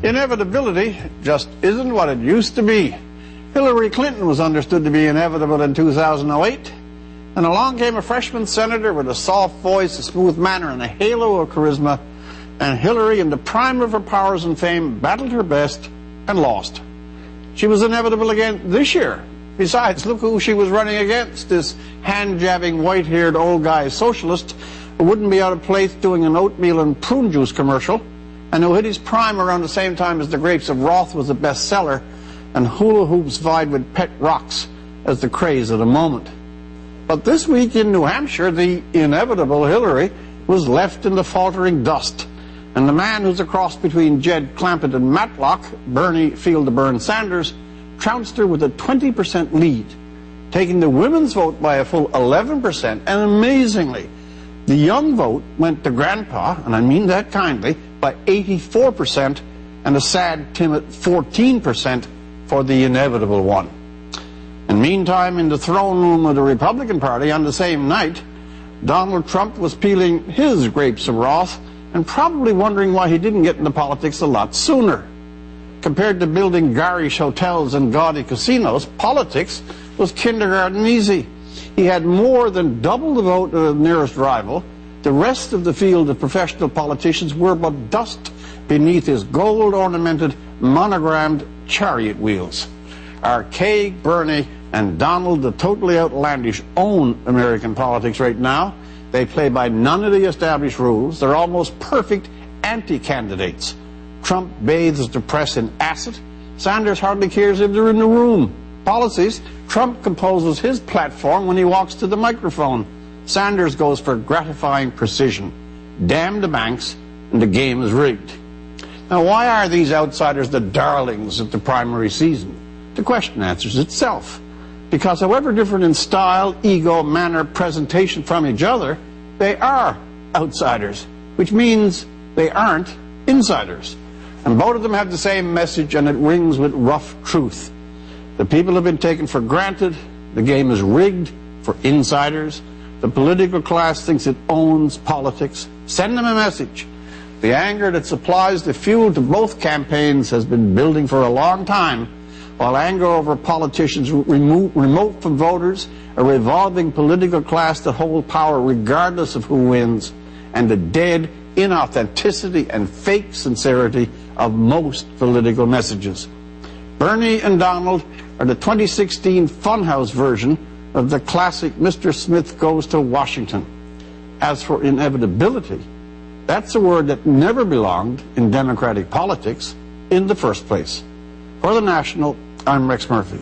Inevitability just isn't what it used to be. Hillary Clinton was understood to be inevitable in 2008, and along came a freshman senator with a soft voice, a smooth manner, and a halo of charisma, and Hillary, in the prime of her powers and fame, battled her best and lost. She was inevitable again this year. Besides, look who she was running against, this hand-jabbing, white-haired old guy socialist who wouldn't be out of place doing an oatmeal and prune juice commercial, and who hit his prime around the same time as The Grapes of Wrath was a bestseller, and hula hoops vied with pet rocks as the craze of the moment. But this week in New Hampshire, the inevitable Hillary was left in the faltering dust, and the man who's a cross between Jed Clampett and Matlock, Bernie Field-to-Burn Sanders, trounced her with a 20% lead, taking the women's vote by a full 11%, and amazingly, the young vote went to Grandpa, and I mean that kindly, by 84%, and a sad, timid 14% for the inevitable one. And meantime, in the throne room of the Republican Party on the same night, Donald Trump was peeling his grapes of wrath and probably wondering why he didn't get into politics a lot sooner. Compared to building garish hotels and gaudy casinos, politics was kindergarten easy. He had more than double the vote of the nearest rival. The rest of the field of professional politicians were but dust beneath his gold-ornamented, monogrammed chariot wheels. Archaic Bernie and Donald, the totally outlandish, own American politics right now. They play by none of the established rules. They're almost perfect anti-candidates. Trump bathes the press in acid. Sanders hardly cares if they're in the room. Policies, Trump composes his platform when he walks to the microphone. Sanders goes for gratifying precision. Damn the banks, and the game is rigged. Now, why are these outsiders the darlings of the primary season? The question answers itself. Because however different in style, ego, manner, presentation from each other, they are outsiders, which means they aren't insiders. And both of them have the same message, and it rings with rough truth. The people have been taken for granted. The game is rigged for insiders. The political class thinks it owns politics. Send them a message. The anger that supplies the fuel to both campaigns has been building for a long time, while anger over politicians remote from voters, a revolving political class that hold power regardless of who wins, and the dead inauthenticity and fake sincerity of most political messages. Bernie and Donald are the 2016 Funhouse version of the classic Mr. Smith Goes to Washington. As for inevitability, that's a word that never belonged in democratic politics in the first place. For The National, I'm Rex Murphy.